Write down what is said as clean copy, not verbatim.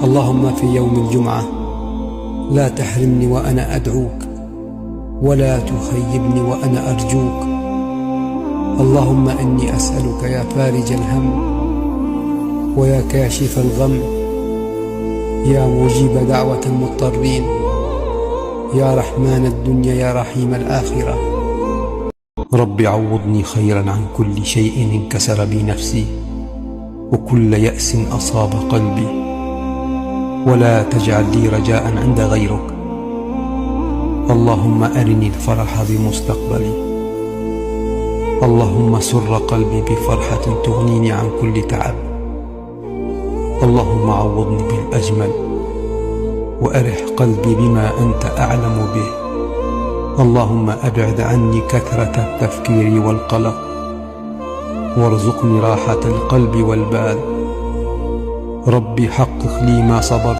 اللهم في يوم الجمعة لا تحرمني وأنا أدعوك، ولا تخيبني وأنا أرجوك. اللهم إني أسألك يا فارج الهم، ويا كاشف الغم، يا مجيب دعوة المضطرين، يا رحمن الدنيا يا رحيم الآخرة. رب عوضني خيرا عن كل شيء انكسر بي نفسي، وكل يأس أصاب قلبي، ولا تجعل لي رجاء عند غيرك. اللهم أرني الفرح بمستقبلي، اللهم سر قلبي بفرحة تغنيني عن كل تعب. اللهم عوضني بالأجمل، وأرح قلبي بما أنت أعلم به. اللهم أبعد عني كثرة التفكير والقلق، وارزقني راحة القلب والبال. ربي حقق لي ما صبرت